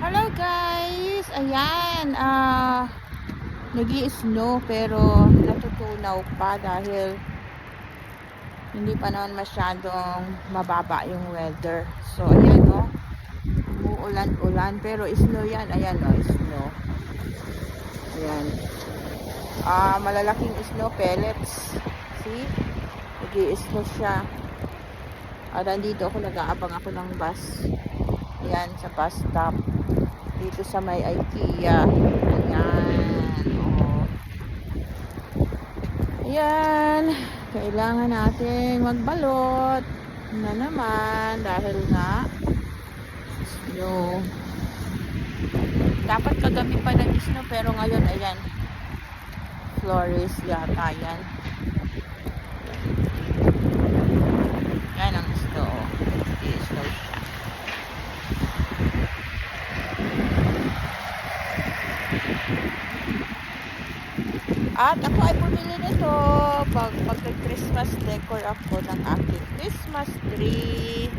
Hello guys! Ayan, nag-i-snow pero natutunaw pa dahil hindi pa naman masyadong mababa yung weather. So ayan umuulan-ulan pero snow yan. Ayan snow. Ayan. Malalaking snow pellets. See? Nag-i-snow siya. Nandito ako, nag-aabang ako ng bus. Ayan, sa bus stop. Dito sa may IKEA. Ayan. Ayan. Kailangan nating magbalot na naman dahil nga snow. Dapat kagabi pa ng snow pero ngayon ayan. Flores yata yan. Yan ang snow. Snow siya. At ako ay bumili nito pag Christmas decor ako ng aking Christmas tree.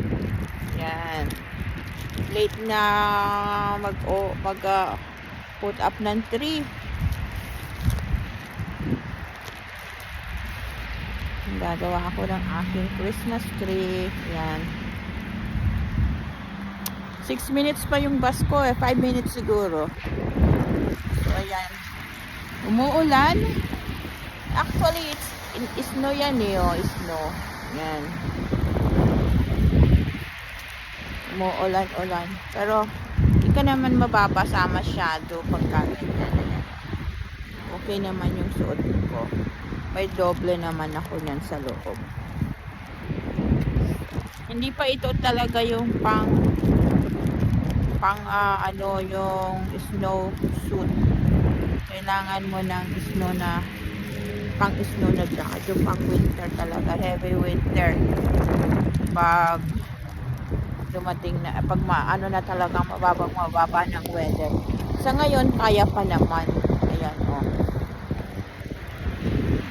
Yan. Late na mag put up ng tree. Gagawa ako ng aking Christmas tree. Yan. 6 minutes pa yung bus ko 5 minutes siguro. So ayan. Umuulan. Actually, it's snow yan snow. Yan. Umuulan-ulan. Pero, hindi ka naman mababasa masyado pagka ganyan. Okay naman yung suot ko. May doble naman ako niyan sa loob. Hindi pa ito talaga yung yung snow suit. Kailangan mo ng snow na pang-snow na jacket, yung pang-winter talaga, heavy winter. Pag dumating na, pag na talagang mababa ng weather. Sa ngayon, kaya pa naman. Ayan,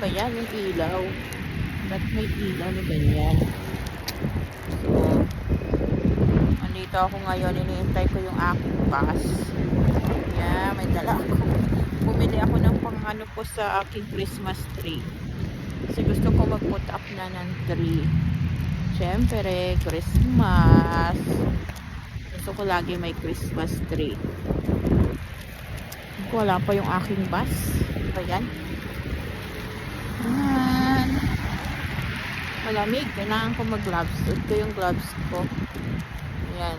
ba yan, yung ilaw? Ba't may ilaw na ganyan? So, andito ako ngayon, iniintay ko yung aking bus. Ayan, may dala ako. Bumili ako ng pang-ano po sa aking Christmas tree. Kasi gusto ko mag-put up na ng tree. Siyempre, Christmas. Gusto ko lagi may Christmas tree. Wala pa yung aking bus. Ayan. Ayan. Malamig. Kailangan ko mag-gloves. Suot ko yung gloves ko. Ayan.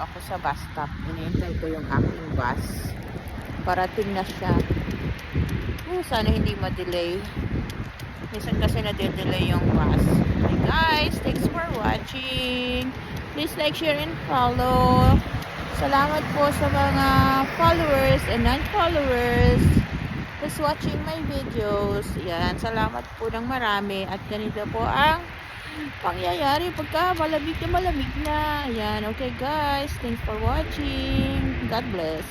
Ako sa bus stop. Hinihintay ko yung aking bus. Parating na siya. Sana hindi ma-delay. Minsan kasi na-delay yung bus. Okay guys, thanks for watching. Please like, share, and follow. Salamat po sa mga followers and non-followers who's watching my videos. Yan, salamat po ng marami. At ganito po ang pangyayari pagka malamig na. Ayan, okay guys. Thanks for watching. God bless.